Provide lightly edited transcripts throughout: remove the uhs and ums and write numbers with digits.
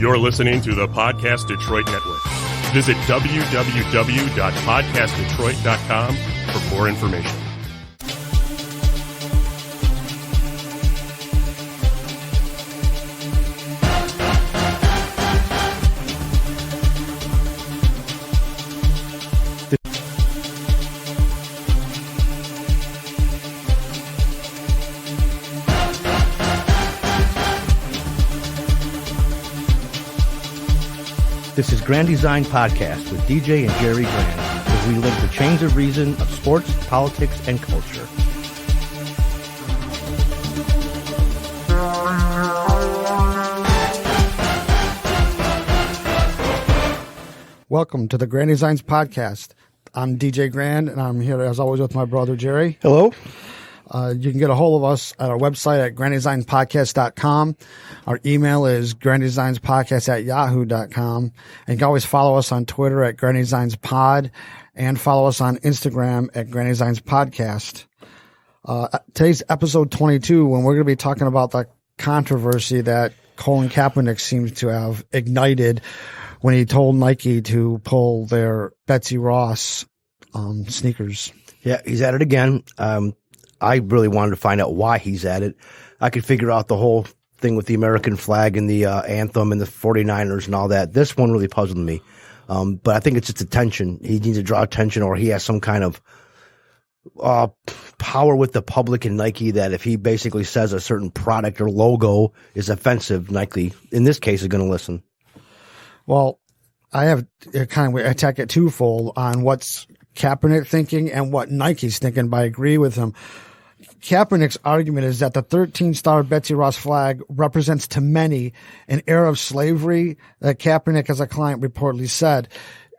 You're listening to the Podcast Detroit Network. Visit www.podcastdetroit.com for more information. This is Grand Design Podcast with DJ and Jerry Grand, as we link the chains of reason of sports, politics, and culture. Welcome to the Grand Designs Podcast. I'm DJ Grand, and I'm here as always with my brother Jerry. Hello. You can get a hold of us at our website at granddesignspodcast.com. Our email is granddesignspodcast@yahoo.com. And you can always follow us on Twitter at granddesignspod and follow us on Instagram at granddesignspodcast. Today's episode 22, when we're going to be talking about the controversy that Colin Kaepernick seems to have ignited when he told Nike to pull their Betsy Ross sneakers. Yeah, he's at it again. I really wanted to find out why he's at it. I could figure out the whole thing with the American flag and the anthem and the 49ers and all that. This one really puzzled me. But I think it's just attention. He needs to draw attention, or he has some kind of power with the public in Nike that if he basically says a certain product or logo is offensive, Nike, in this case, is going to listen. Well, I have kind of attack it twofold on what's Kaepernick thinking and what Nike's thinking, but I agree with him. Kaepernick's argument is that the 13-star Betsy Ross flag represents to many an era of slavery that Kaepernick as a client reportedly said.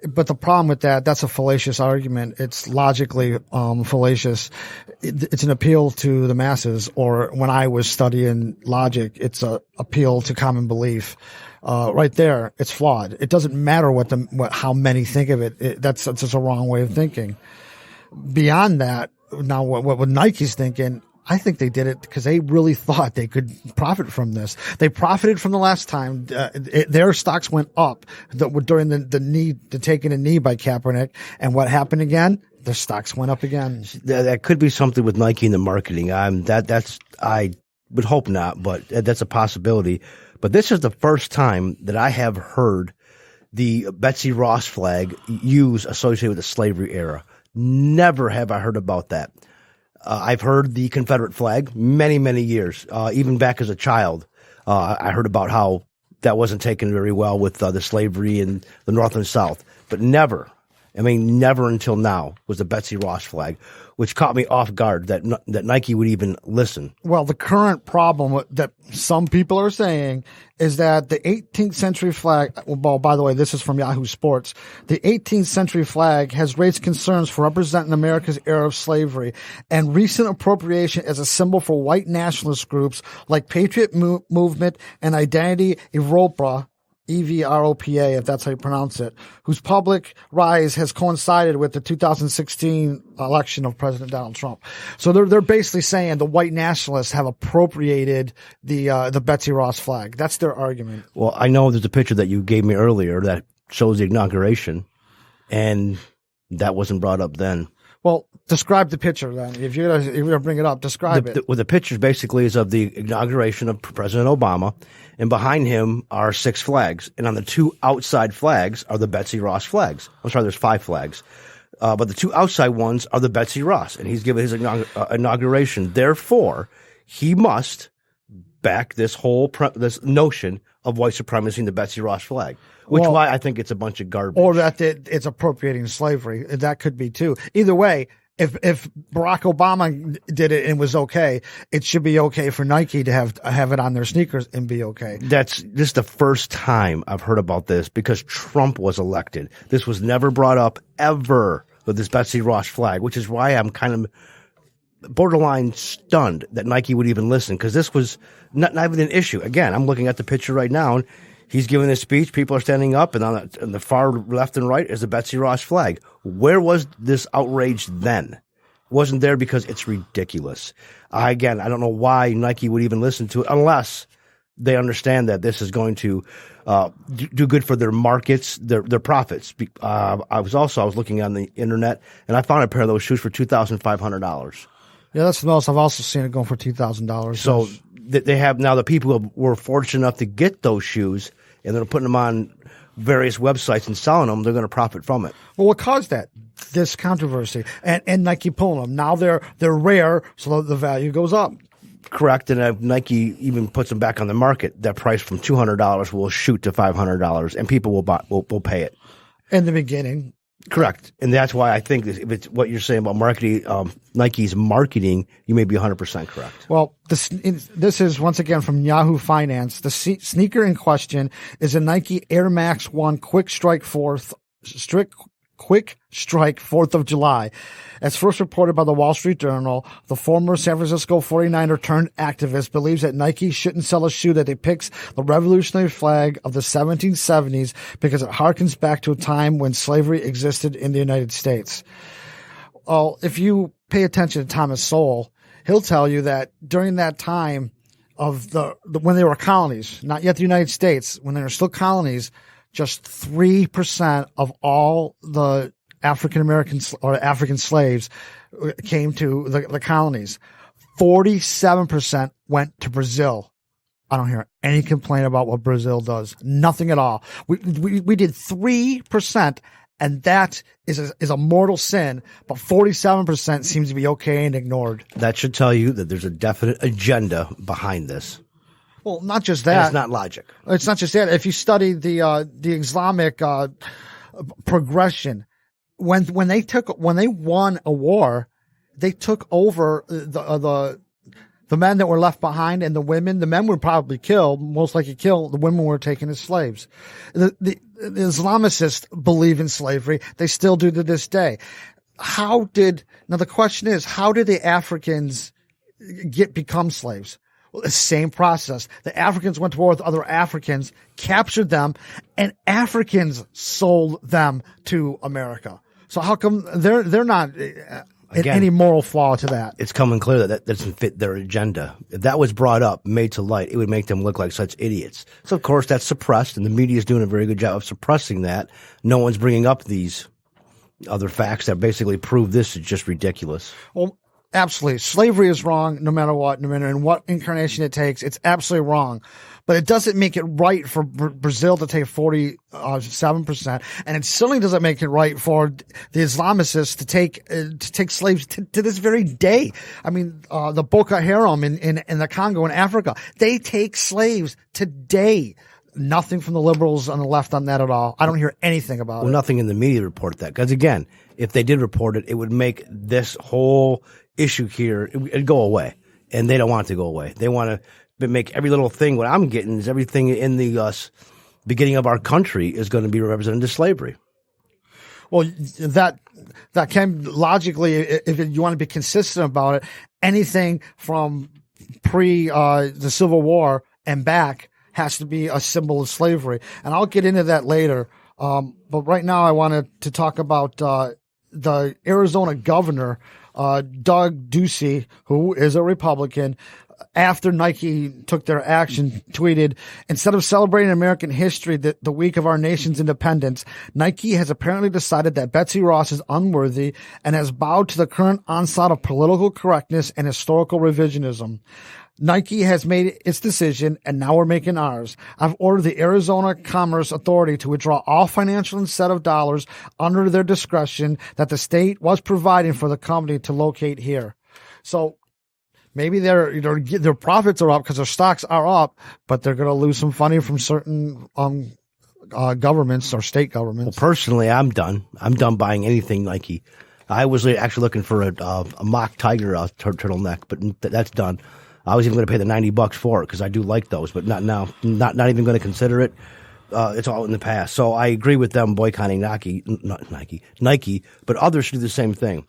But the problem with that, that's a fallacious argument. It's logically fallacious. It's an appeal to the masses, or when I was studying logic, it's a appeal to common belief. Right there, it's flawed. It doesn't matter how many think of it. That's just a wrong way of thinking. Beyond that, now what Nike's thinking, I think they did it because they really thought they could profit from this. They profited from the last time. Their stocks went up during the taking a knee by Kaepernick. And what happened again? Their stocks went up again. That could be something with Nike and the marketing. I would hope not, but that's a possibility. But this is the first time that I have heard the Betsy Ross flag used associated with the slavery era. Never have I heard about that. I've heard the Confederate flag many, many years. Even back as a child, I heard about how that wasn't taken very well with the slavery in the North and South. But never until now was the Betsy Ross flag, which caught me off guard that Nike would even listen. Well, the current problem that some people are saying is that the 18th century flag, well, by the way, this is from Yahoo Sports, the 18th century flag has raised concerns for representing America's era of slavery, and recent appropriation as a symbol for white nationalist groups like Patriot Movement and Identity Evropa, EVROPA, if that's how you pronounce it, whose public rise has coincided with the 2016 election of President Donald Trump. So they're basically saying the white nationalists have appropriated the Betsy Ross flag. That's their argument. Well, I know there's a picture that you gave me earlier that shows the inauguration, and that wasn't brought up then. Well, describe the picture then. If you're gonna bring it up, describe it. The picture basically is of the inauguration of President Obama, and behind him are 6 flags. And on the 2 outside flags are the Betsy Ross flags. I'm sorry, there's 5 flags. But the 2 outside ones are the Betsy Ross, and he's given his inauguration. Therefore, he must back this whole this notion of white supremacy in the Betsy Ross flag. Which why I think it's a bunch of garbage. Or that it's appropriating slavery. That could be too. Either way, if Barack Obama did it and was okay, it should be okay for Nike to have it on their sneakers and be okay. This is the first time I've heard about this because Trump was elected. This was never brought up ever with this Betsy Ross flag, which is why I'm kind of borderline stunned that Nike would even listen, because this was not even an issue. Again, I'm looking at the picture right now, and he's giving a speech. People are standing up, and on the far left and right is the Betsy Ross flag. Where was this outrage then? It wasn't there because it's ridiculous. Again, I don't know why Nike would even listen to it unless they understand that this is going to do good for their markets, their profits. I was looking on the internet, and I found a pair of those shoes for $2,500. Yeah, that's the most. I've also seen it going for $2,000. So they have now the people who were fortunate enough to get those shoes, and they're putting them on various websites and selling them. They're going to profit from it. Well, what caused that? This controversy and Nike pulling them. Now they're rare, so the value goes up. Correct, and Nike even puts them back on the market. That price from $200 will shoot to $500, and people will pay it. In the beginning. Correct, and that's why I think if it's what you're saying about marketing, Nike's marketing, you may be 100% correct. Well, this is once again from Yahoo Finance. The sneaker in question is a Nike Air Max 1 Quick Strike 4th of July. As first reported by the Wall Street Journal, the former San Francisco 49er turned activist believes that Nike shouldn't sell a shoe that depicts the revolutionary flag of the 1770s because it harkens back to a time when slavery existed in the United States. Well, if you pay attention to Thomas Sowell, he'll tell you that during that time of when they were colonies, not yet the United States, when they were still colonies, just 3% of all the African Americans or African slaves came to the colonies. 47% went to Brazil. I don't hear any complaint about what Brazil does. Nothing at all. We did 3%, and that is a mortal sin, but 47% seems to be okay and ignored. That should tell you that there's a definite agenda behind this. Well, not just that. And it's not logic. It's not just that. If you study the Islamic progression, when they won a war, they took over the men that were left behind and the women. The men were probably killed, most likely killed. The women were taken as slaves. The Islamicists believe in slavery. They still do to this day. Now the question is, how did the Africans become slaves? Well, the same process. The Africans went to war with other Africans, captured them, and Africans sold them to America. So how come they're not any moral flaw to that? It's coming clear that doesn't fit their agenda. If that was brought up, made to light, it would make them look like such idiots. So of course that's suppressed, and the media is doing a very good job of suppressing that. No one's bringing up these other facts that basically prove this is just ridiculous. Well, absolutely. Slavery is wrong no matter what, no matter in what incarnation it takes. It's absolutely wrong. But it doesn't make it right for Brazil to take 47%. And it certainly doesn't make it right for the Islamicists to take slaves to this very day. I mean, the Boko Haram in the Congo in Africa, they take slaves today. Nothing from the liberals on the left on that at all. I don't hear anything about it. Well, nothing in the media report that. Because again, if they did report it, it would make this whole issue here, it'd go away. And they don't want it to go away. They want to make every little thing. What I'm getting is everything in the beginning of our country is going to be represented as slavery. Well, that can logically, if you want to be consistent about it, anything from the Civil War and back has to be a symbol of slavery. And I'll get into that later. But right now I wanted to talk about the Arizona governor, Doug Ducey, who is a Republican, after Nike took their action, tweeted, "Instead of celebrating American history the week of our nation's independence, Nike has apparently decided that Betsy Ross is unworthy and has bowed to the current onslaught of political correctness and historical revisionism. Nike has made its decision, and now we're making ours. I've ordered the Arizona Commerce Authority to withdraw all financial incentive dollars under their discretion that the state was providing for the company to locate here." So maybe their profits are up because their stocks are up, but they're going to lose some funding from certain governments or state governments. Well, personally, I'm done. I'm done buying anything Nike. I was actually looking for a mock tiger turtleneck, but that's done. I was even going to pay the $90 for it because I do like those, but not now. Not even going to consider it. It's all in the past. So I agree with them boycotting Nike, but others should do the same thing.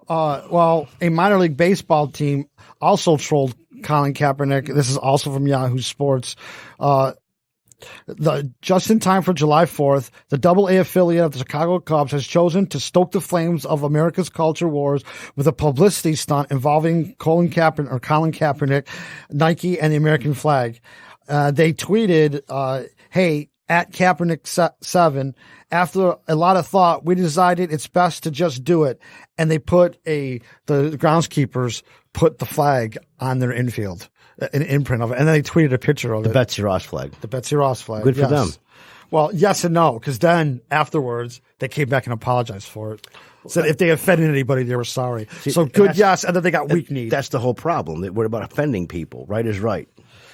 Well, a minor league baseball team also trolled Colin Kaepernick. This is also from Yahoo Sports. Just in time for July 4th, the AA affiliate of the Chicago Cubs has chosen to stoke the flames of America's culture wars with a publicity stunt involving Colin Kaepernick, Nike, and the American flag. They tweeted, hey, at Kaepernick7, after a lot of thought, we decided it's best to just do it. And they put the groundskeepers put the flag on their infield, an imprint of it. And then they tweeted a picture of the Betsy Ross flag. The Betsy Ross flag. Good for them. Well, yes and no, because then afterwards they came back and apologized for it. Said if they offended anybody, they were sorry. So good, yes, and then they got weak kneed. That's the whole problem. They worry about offending people. Right is right.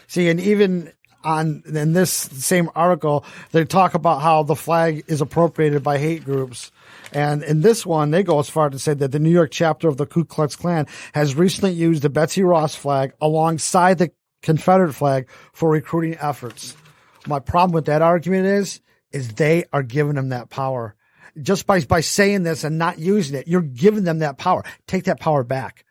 See, and even in this same article, they talk about how the flag is appropriated by hate groups. And in this one, they go as far as to say that the New York chapter of the Ku Klux Klan has recently used the Betsy Ross flag alongside the Confederate flag for recruiting efforts. My problem with that argument is they are giving them that power. Just by saying this and not using it, you're giving them that power. Take that power back.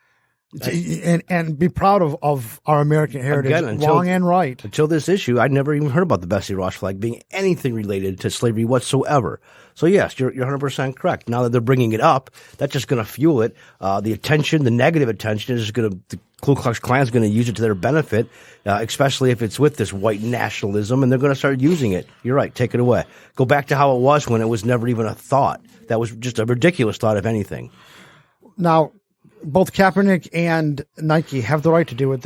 And be proud of our American heritage, again, wrong and right. Until this issue, I'd never even heard about the Betsy Ross flag being anything related to slavery whatsoever. So yes, you're 100% correct. Now that they're bringing it up, that's just going to fuel it. The attention, the negative attention, is going to, the Ku Klux Klan is going to use it to their benefit, especially if it's with this white nationalism, and they're going to start using it. You're right. Take it away. Go back to how it was when it was never even a thought. That was just a ridiculous thought, if anything. Now, both Kaepernick and Nike have the right to do what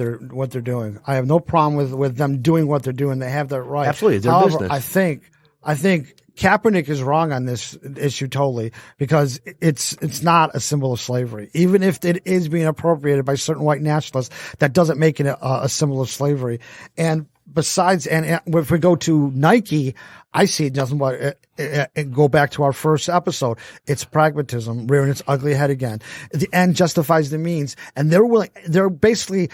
they're doing. I have no problem with them doing what they're doing. They have that right. Absolutely, it's their However, business. I think Kaepernick is wrong on this issue totally, because it's not a symbol of slavery. Even if it is being appropriated by certain white nationalists, that doesn't make it a symbol of slavery. And besides, and if we go to Nike, I see it nothing but go back to our first episode. It's pragmatism rearing its ugly head again. The end justifies the means, and they're basically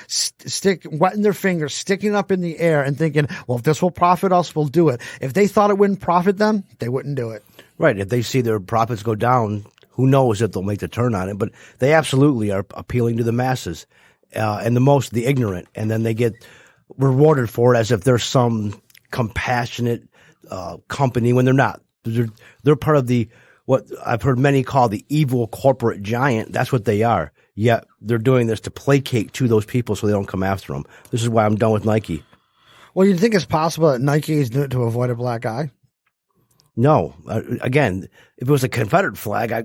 wetting their fingers, sticking up in the air, and thinking, well, if this will profit us, we'll do it. If they thought it wouldn't profit them, they wouldn't do it. Right. If they see their profits go down, who knows if they'll make the turn on it? But they absolutely are appealing to the masses and the ignorant, and then they get rewarded for it as if they're some compassionate company when they're not. They're part of what I've heard many call the evil corporate giant. That's what they are. Yet they're doing this to placate to those people so they don't come after them. This is why I'm done with Nike. Well, you think it's possible that Nike is doing it to avoid a black eye? No. Again, if it was a Confederate flag, I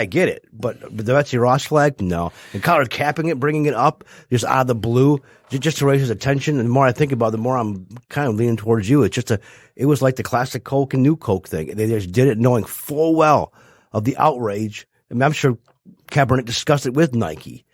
get it. But the Betsy Ross flag, no. And Collar capping it, bringing it up just out of the blue, just to raise his attention. And the more I think about it, the more I'm kind of leaning towards you. It was like the classic Coke and New Coke thing. They just did it knowing full well of the outrage. I mean, I'm sure Kaepernick discussed it with Nike.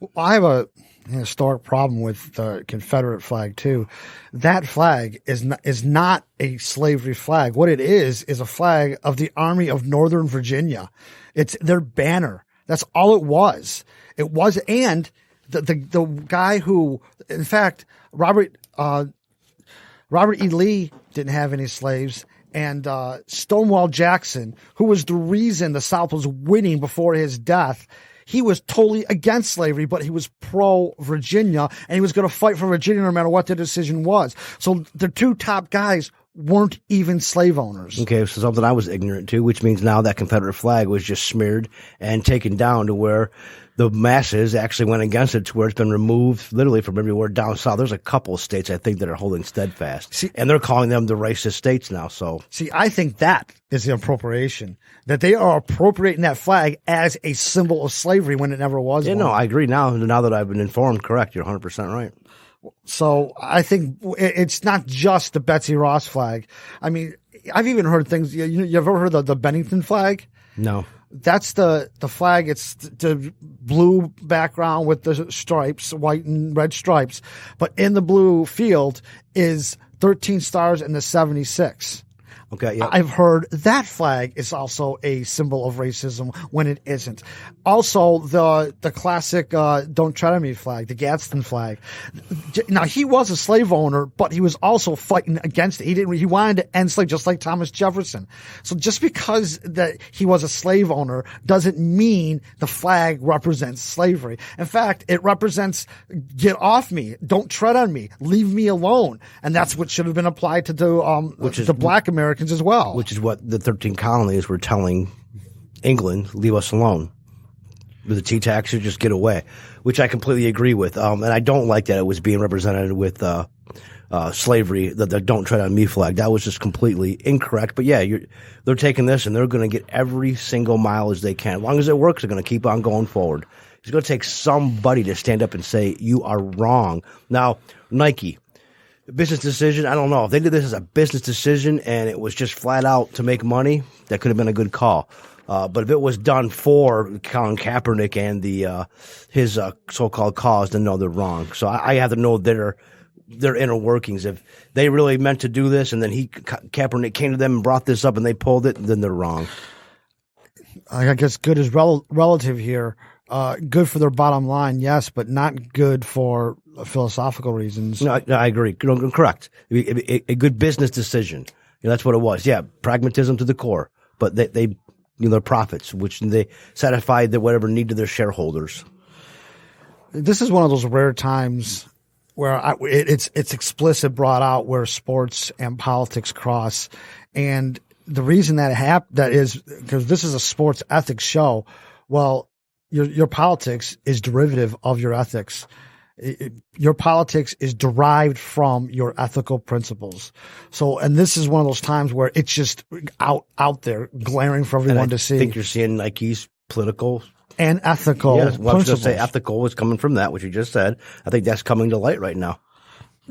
Well, I have a historic problem with the Confederate flag too. That flag is not a slavery flag. What it is a flag of the Army of Northern Virginia. It's their banner. That's all it was. It was, and the guy who, in fact, Robert E. Lee didn't have any slaves. And Stonewall Jackson, who was the reason the South was winning before his death, he was totally against slavery, but he was pro-Virginia, and he was going to fight for Virginia no matter what the decision was. So the two top guys weren't even slave owners. Okay, so something I was ignorant to, which means now that Confederate flag was just smeared and taken down to where the masses actually went against it, to where it's been removed literally from everywhere down south. There's a couple of states, I think, that are holding steadfast. And they're calling them the racist states now. So, I think that is the appropriation, that they are appropriating that flag as a symbol of slavery when it never was. Yeah, no, I agree now that I've been informed. Correct. You're 100% right. So I think it's not just the Betsy Ross flag. I mean, I've even heard things. You ever heard of the Bennington flag? No. That's the flag. It's the blue background with the stripes, white and red stripes. But in the blue field is 13 stars and the 76. Okay, yeah. I've heard that flag is also a symbol of racism when it isn't. Also, the classic "Don't Tread on Me" flag, the Gadsden flag. Now, he was a slave owner, but he was also fighting against it. He wanted to end slavery, just like Thomas Jefferson. So just because that he was a slave owner doesn't mean the flag represents slavery. In fact, it represents "Get off me, don't tread on me, leave me alone," and that's what should have been applied to the Black Americans as well. Which is what the 13 colonies were telling England, leave us alone. With the tea tax, you just get away, which I completely agree with. And I don't like that it was being represented with slavery, the "Don't Tread on Me" flag. That was just completely incorrect. But yeah, they're taking this and they're going to get every single mile as they can. As long as it works, they're going to keep on going forward. It's going to take somebody to stand up and say, you are wrong. Now, Nike, business decision, I don't know. If they did this as a business decision and it was just flat out to make money, that could have been a good call. But if it was done for Colin Kaepernick and his so-called cause, then no, they're wrong. So I have to know their inner workings. If they really meant to do this and then Kaepernick came to them and brought this up and they pulled it, then they're wrong. I guess good is relative here. Good for their bottom line, yes, but not good for philosophical reasons. No, I agree. Correct. A good business decision. That's what it was. Yeah, pragmatism to the core. But they their profits, which they satisfied their whatever need to their shareholders. This is one of those rare times where it's explicit brought out where sports and politics cross, and the reason that is because this is a sports ethics show. Well, your politics is derivative of your ethics. Your politics is derived from your ethical principles. So, and this is one of those times where it's just out there, glaring for everyone to see. I think you're seeing Nike's political and ethical principles. Well, I was going to say ethical is coming from that, which you just said. I think that's coming to light right now.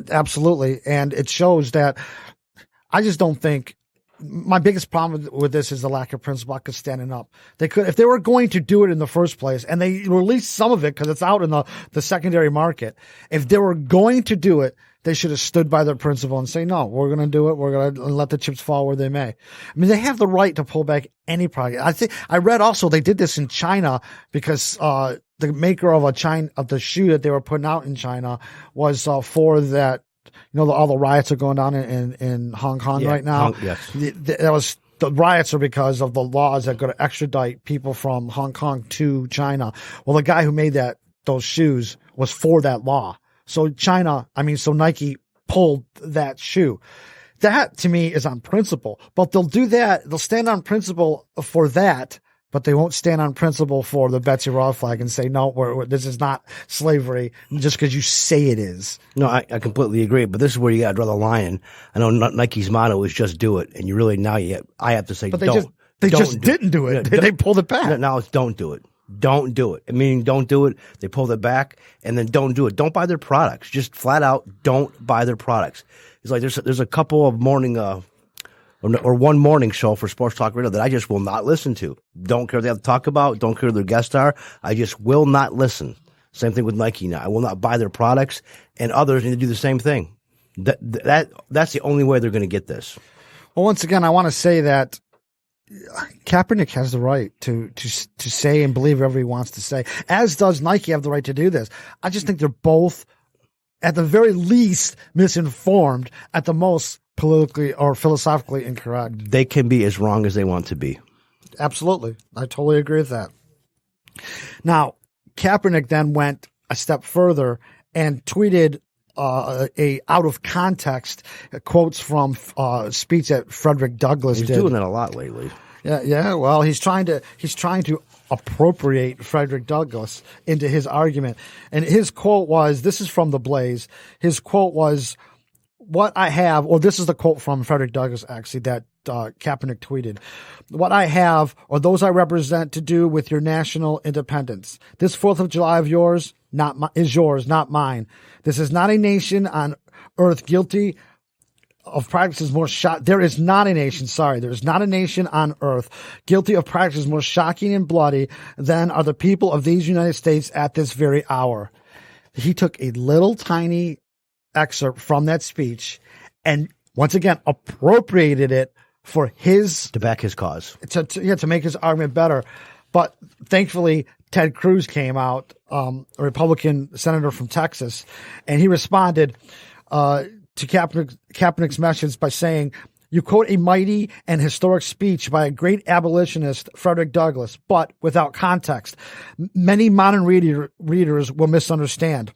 Absolutely. And it shows that I just don't think my biggest problem with this is the lack of principle. I could standing up. They could, if they were going to do it in the first place, and they released some of it because it's out in the secondary market. If they were going to do it, they should have stood by their principle and say, no, we're going to do it. We're going to let the chips fall where they may. I mean, they have the right to pull back any product. I read also they did this in China because, the maker of the shoe that they were putting out in China was, for that. All the riots are going down in Hong Kong right now. Yes. The riots are because of the laws that go to extradite people from Hong Kong to China. Well, the guy who made those shoes was for that law. So Nike pulled that shoe. That to me is on principle, but they'll do that. They'll stand on principle for that, but they won't stand on principle for the Betsy Ross flag and say, no, this is not slavery just because you say it is. No, I completely agree. But this is where you got to draw the line. And I know Nike's motto is just do it. And you really I have to say, but they just didn't do it. They pulled it back. Now it's don't do it. Don't do it. Meaning don't do it. They pulled it back and then don't do it. Don't buy their products. Just flat out don't buy their products. It's like there's a couple of morning or one morning show for Sports Talk Radio that I just will not listen to. Don't care what they have to talk about. Don't care who their guests are. I just will not listen. Same thing with Nike now. I will not buy their products, and others need to do the same thing. That's the only way they're going to get this. Well, once again, I want to say that Kaepernick has the right to say and believe whatever he wants to say, as does Nike have the right to do this. I just think they're both, at the very least, misinformed, at the most, politically or philosophically incorrect. They can be as wrong as they want to be. Absolutely. I totally agree with that. Now, Kaepernick then went a step further and tweeted a out of context quotes from speech that Frederick Douglass did. He's doing that a lot lately. Yeah. Well, he's trying to appropriate Frederick Douglass into his argument. And his quote was, this is from The Blaze. His quote was, what I have, or this is the quote from Frederick Douglass, actually, that Kaepernick tweeted. What I have, or those I represent, to do with your national independence. This 4th of July of yours, is yours, not mine. This is not a nation on earth guilty of practices more there is not a nation on earth guilty of practices more shocking and bloody than are the people of these United States at this very hour. He took a little tiny excerpt from that speech and once again appropriated it for to back his cause, to make his argument better. But thankfully, Ted Cruz came out, a Republican senator from Texas, and he responded to Kaepernick's message by saying, "You quote a mighty and historic speech by a great abolitionist, Frederick Douglass, but without context. Many modern readers will misunderstand."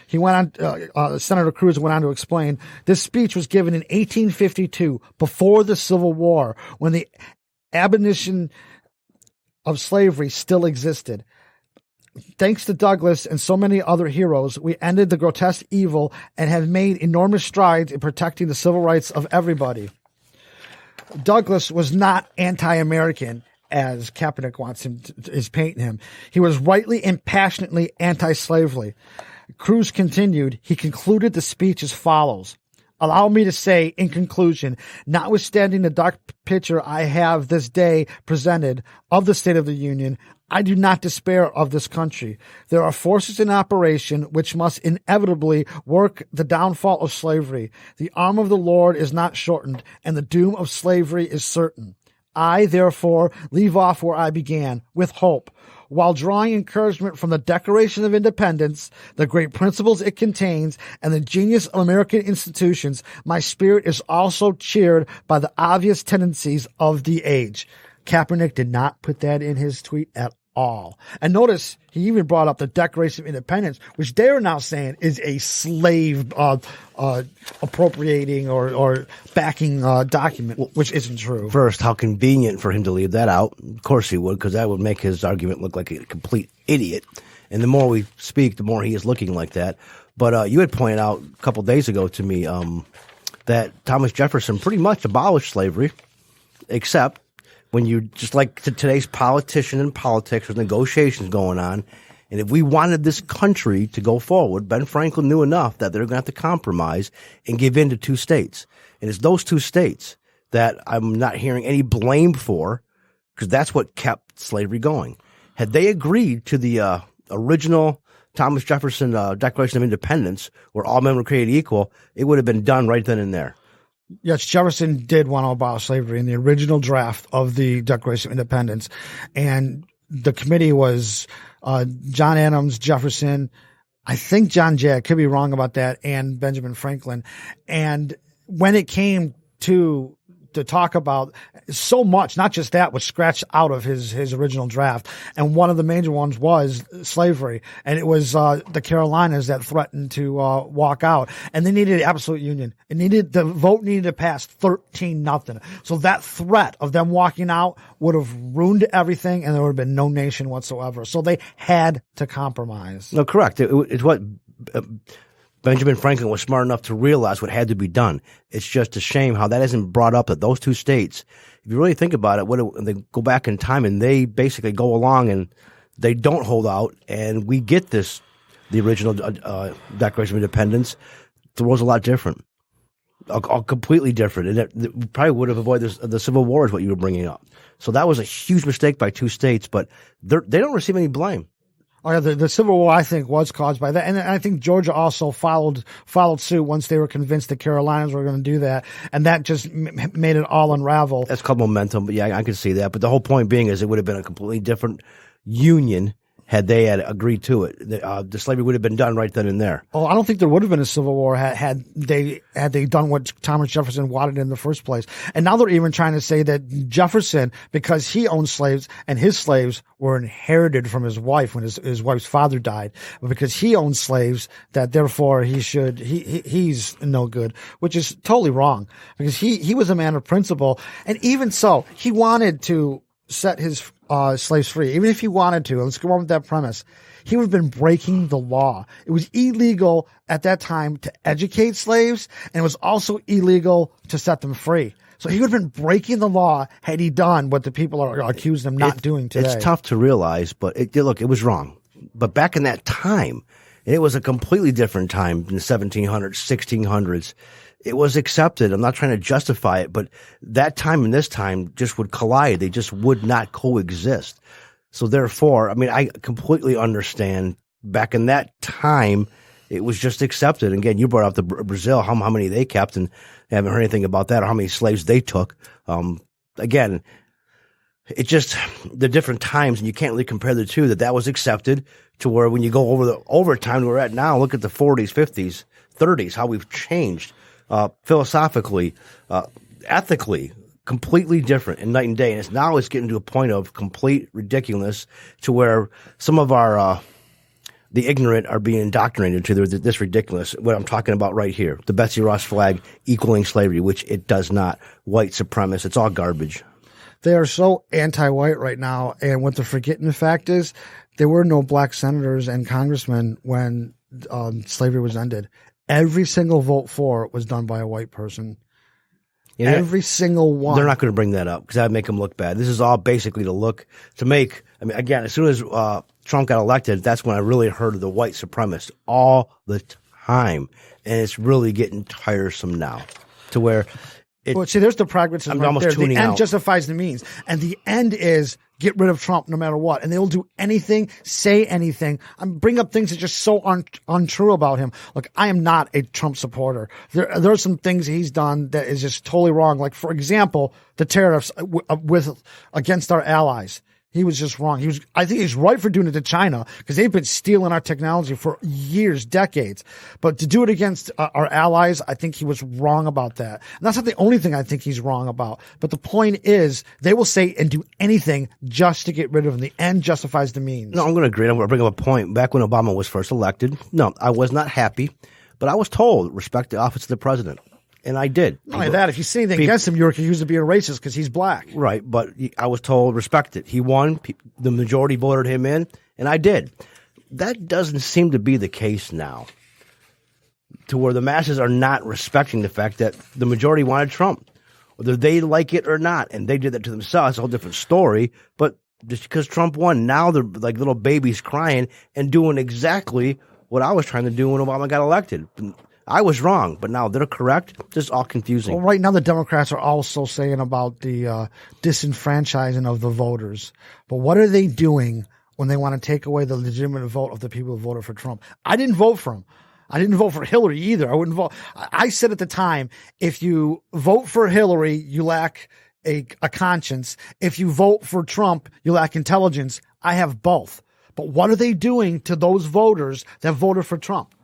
He went on, Senator Cruz went on to explain, this speech was given in 1852, before the Civil War, when the abolition of slavery still existed. Thanks to Douglas and so many other heroes, we ended the grotesque evil and have made enormous strides in protecting the civil rights of everybody. Douglas was not anti-American, as Kaepernick is painting him. He was rightly and passionately anti-slavery. Cruz continued. He concluded the speech as follows. Allow me to say, in conclusion, notwithstanding the dark picture I have this day presented of the State of the Union, I do not despair of this country. There are forces in operation which must inevitably work the downfall of slavery. The arm of the Lord is not shortened, and the doom of slavery is certain. I, therefore, leave off where I began, with hope. While drawing encouragement from the Declaration of Independence, the great principles it contains, and the genius of American institutions, my spirit is also cheered by the obvious tendencies of the age. Kaepernick did not put that in his tweet at all. And notice he even brought up the Declaration of Independence, which they're now saying is a slave appropriating or backing document, which isn't true. First, how convenient for him to leave that out. Of course he would, because that would make his argument look like a complete idiot. And the more we speak, the more he is looking like that. But you had pointed out a couple days ago to me that Thomas Jefferson pretty much abolished slavery, except when you, just like today's politician and politics, there's negotiations going on. And if we wanted this country to go forward, Ben Franklin knew enough that they're going to have to compromise and give in to two states. And it's those two states that I'm not hearing any blame for, because that's what kept slavery going. Had they agreed to the original Thomas Jefferson Declaration of Independence, where all men were created equal, it would have been done right then and there. Yes, Jefferson did want to abolish slavery in the original draft of the Declaration of Independence. And the committee was John Adams, Jefferson, I think John Jay, I could be wrong about that, and Benjamin Franklin. And when it came to talk about so much, not just that was scratched out of his original draft. And one of the major ones was slavery. And it was the Carolinas that threatened to walk out. And they needed absolute union. The vote needed to pass 13-0. So that threat of them walking out would have ruined everything, and there would have been no nation whatsoever. So they had to compromise. No, correct. It's what Benjamin Franklin was smart enough to realize what had to be done. It's just a shame how that isn't brought up that those two states, if you really think about it, they go back in time and they basically go along and they don't hold out, and we get the original Declaration of Independence. The world's a lot different, completely different, and it probably would have avoided the Civil War is what you were bringing up. So that was a huge mistake by two states, but they don't receive any blame. Oh, yeah, the Civil War, I think, was caused by that. And I think Georgia also followed suit once they were convinced the Carolinas were going to do that. And that just made it all unravel. That's called momentum. But yeah, I can see that. But the whole point being is it would have been a completely different union had they had agreed to it. The slavery would have been done right then and there. Oh, I don't think there would have been a Civil War had they done what Thomas Jefferson wanted in the first place. And now they're even trying to say that Jefferson, because he owned slaves and his slaves were inherited from his wife when his wife's father died, but because he owned slaves, that therefore he's no good, which is totally wrong, because he was a man of principle. And even so, he wanted to set his slaves free. Even if he wanted to, let's go on with that premise, he would have been breaking the law. It was illegal at that time to educate slaves, and it was also illegal to set them free. So he would have been breaking the law had he done what the people are accusing him not doing today. It's tough to realize, but it was wrong. But back in that time, it was a completely different time in the 1700s, 1600s. It was accepted. I'm not trying to justify it, but that time and this time just would collide. They just would not coexist. So therefore, I mean, I completely understand back in that time, it was just accepted. And again, you brought up the Brazil, how many they kept, and I haven't heard anything about that or how many slaves they took. Again, it's just the different times, and you can't really compare the two, that was accepted to where when you go over time we're at now, look at the 40s, 50s, 30s, how we've changed. Philosophically, ethically, completely different in night and day. And it's getting to a point of complete ridiculousness to where some of our, the ignorant are being indoctrinated to this ridiculous, what I'm talking about right here. The Betsy Ross flag equaling slavery, which it does not. White supremacists, it's all garbage. They are so anti-white right now, and what they're forgetting the fact is there were no black senators and congressmen when slavery was ended. Every single vote for it was done by a white person. Yeah, every single one. They're not going to bring that up because that'd make them look bad. This is all basically to make. I mean, again, as soon as Trump got elected, that's when I really heard of the white supremacists all the time, and it's really getting tiresome now, to where. Well, see, there's the pragmatism right there. The end justifies the means. And the end is get rid of Trump no matter what. And they will do anything, say anything, bring up things that are just so untrue about him. Look, I am not a Trump supporter. There are some things he's done that is just totally wrong. Like, for example, the tariffs against our allies. He was just wrong. I think he's right for doing it to China because they've been stealing our technology for years, decades. But to do it against our allies, I think he was wrong about that. And that's not the only thing I think he's wrong about. But the point is, they will say and do anything just to get rid of him. The end justifies the means. No, I'm going to agree. I'm going to bring up a point. Back when Obama was first elected, no, I was not happy, but I was told respect the office of the president. And I did. Not only that, if you say anything against him, you're accused of being a racist because he's black. Right, but I was told respect it. He won. The majority voted him in, and I did. That doesn't seem to be the case now, to where the masses are not respecting the fact that the majority wanted Trump, whether they like it or not, and they did that to themselves. It's a whole different story, but just because Trump won, now they're like little babies crying and doing exactly what I was trying to do when Obama got elected. I was wrong, but now they're correct. Just all confusing. Well, right now the Democrats are also saying about the disenfranchising of the voters. But what are they doing when they want to take away the legitimate vote of the people who voted for Trump? I didn't vote for him. I didn't vote for Hillary either. I wouldn't vote. I said at the time, if you vote for Hillary, you lack a conscience. If you vote for Trump, you lack intelligence. I have both. But what are they doing to those voters that voted for Trump?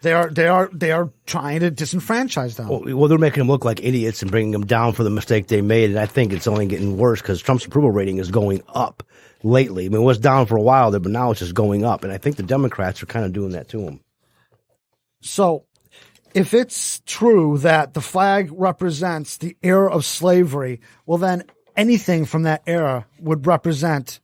They are trying to disenfranchise them. Well, they're making them look like idiots and bringing them down for the mistake they made. And I think it's only getting worse because Trump's approval rating is going up lately. I mean, it was down for a while there, but now it's just going up. And I think the Democrats are kind of doing that to him. So if it's true that the flag represents the era of slavery, well, then anything from that era would represent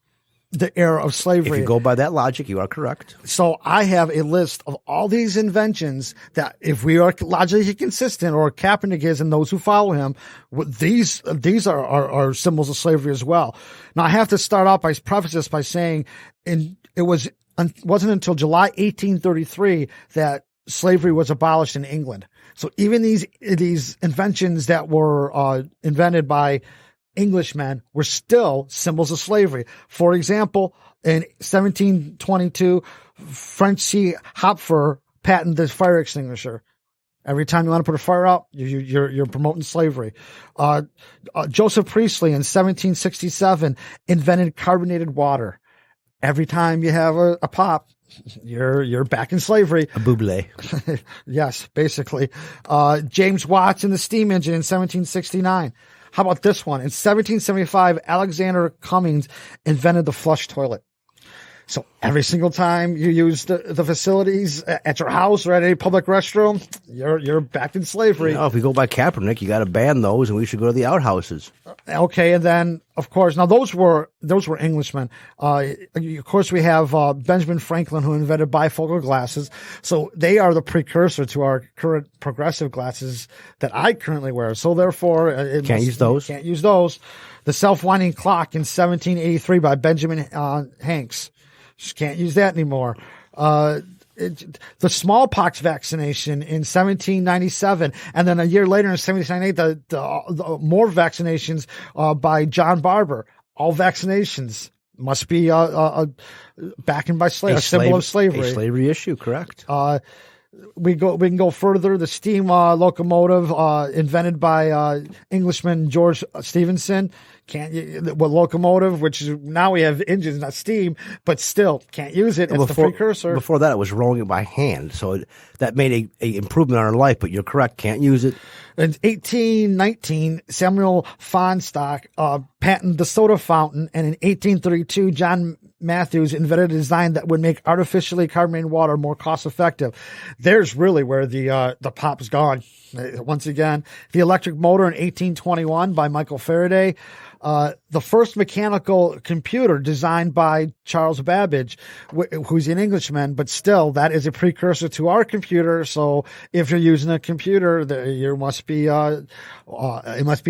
the era of slavery. If you go by that logic, you are correct. So I have a list of all these inventions that, if we are logically consistent, or Kaepernick is and those who follow him, these are symbols of slavery as well. Now I have to start off by preface this by saying it wasn't until July 1833 that slavery was abolished in England. So even these inventions that were invented by Englishmen were still symbols of slavery. For example, in 1722, French C. Hopfer patented the fire extinguisher. Every time you want to put a fire out, you're promoting slavery. Joseph Priestley in 1767 invented carbonated water. Every time you have a pop, you're back in slavery. A buble. Yes, basically. James Watt in the steam engine in 1769. How about this one? In 1775, Alexander Cummings invented the flush toilet. So every single time you use the facilities at your house or at any public restroom, you're back in slavery. If we go by Kaepernick, you got to ban those, and we should go to the outhouses. Okay, and then of course, now those were Englishmen. Of course, we have Benjamin Franklin, who invented bifocal glasses. So they are the precursor to our current progressive glasses that I currently wear. So therefore, Can't use those. The self-winding clock in 1783 by Benjamin Hanks. Just can't use that anymore. The smallpox vaccination in 1797, and then a year later in 1798, the more vaccinations by John Barber. All vaccinations must be backed by slavery, a symbol of slavery. A slavery issue, correct. We can go further. The steam locomotive invented by Englishman George Stephenson. Locomotive, which is, now we have engines, not steam, but still can't use it. It's the precursor. Before that, it was rolling it by hand, so that made a improvement on our life. But you're correct, can't use it. In 1819, Samuel Feinstock patented the soda fountain, and in 1832, John Matthews invented a design that would make artificially carbonated water more cost effective. There's really where the pop's gone. Once again, the electric motor in 1821 by Michael Faraday. The first mechanical computer designed by Charles Babbage, who's an Englishman, but still that is a precursor to our computer. So if you're using a computer, it must be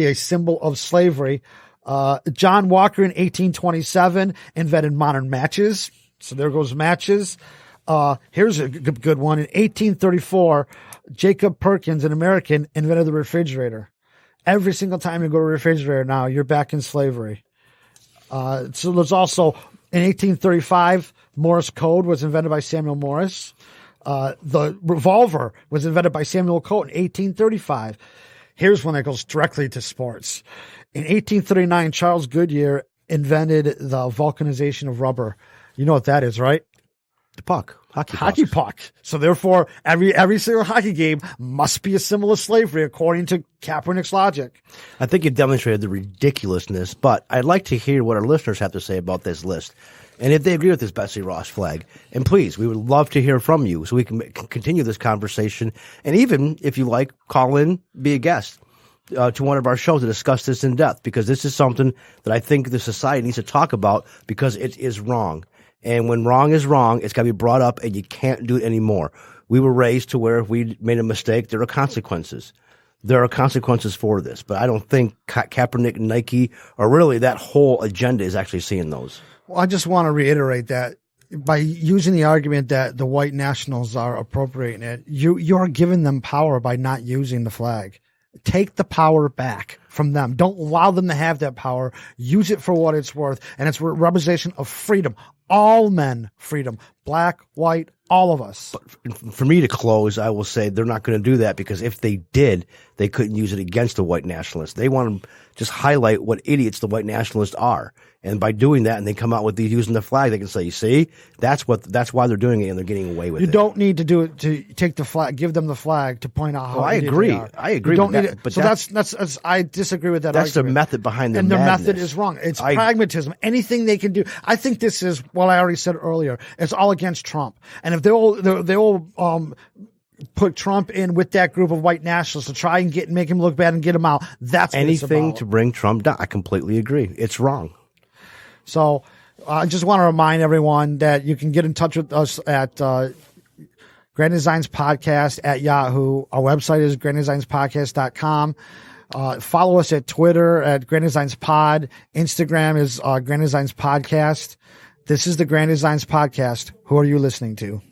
a symbol of slavery. John Walker in 1827 invented modern matches. So there goes matches. Here's a good one. In 1834, Jacob Perkins, an American, invented the refrigerator. Every single time you go to a refrigerator now, you're back in slavery. So there's also, in 1835, Morse code was invented by Samuel Morse. The revolver was invented by Samuel Colt in 1835. Here's one that goes directly to sports. In 1839, Charles Goodyear invented the vulcanization of rubber. You know what that is, right? The puck. Hockey puck. So therefore, every single hockey game must be a symbol of slavery, according to Kaepernick's logic. I think you demonstrated the ridiculousness, but I'd like to hear what our listeners have to say about this list. And if they agree with this Betsy Ross flag. And please, we would love to hear from you so we can continue this conversation. And even, if you like, call in, be a guest to one of our shows to discuss this in depth, because this is something that I think the society needs to talk about, because it is wrong. And when wrong is wrong, it's got to be brought up, and you can't do it anymore. We were raised to where if we made a mistake, there are consequences. There are consequences for this. But I don't think Kaepernick, Nike, or really that whole agenda is actually seeing those. Well, I just want to reiterate that by using the argument that the white nationals are appropriating it, you're giving them power by not using the flag. Take the power back from them. Don't allow them to have that power. Use it for what it's worth. And it's a representation of freedom. All men, freedom. Black, white, all of us. But for me to close, I will say they're not going to do that, because if they did, they couldn't use it against the white nationalists. They want to just highlight what idiots the white nationalists are. And by doing that, and they come out with using the flag, they can say, see, that's why they're doing it, and they're getting away with it. You don't need to do it to take the flag, give them the flag to point out how I agree. I agree. You don't need it. But so that's I disagree with that. That's argument. the method behind the and madness. their method is wrong. It's pragmatism. Anything they can do. I think this is what I already said earlier. It's all against Trump. And if they all put Trump in with that group of white nationalists to try and make him look bad and get him out, that's what anything it's about. To bring Trump down. I completely agree. It's wrong. So I just want to remind everyone that you can get in touch with us at Grand Designs Podcast at Yahoo. Our website is granddesignspodcast.com. Follow us at Twitter at Grand Designs Pod. Instagram is Grand Designs Podcast. This is the Grand Designs Podcast. Who are you listening to?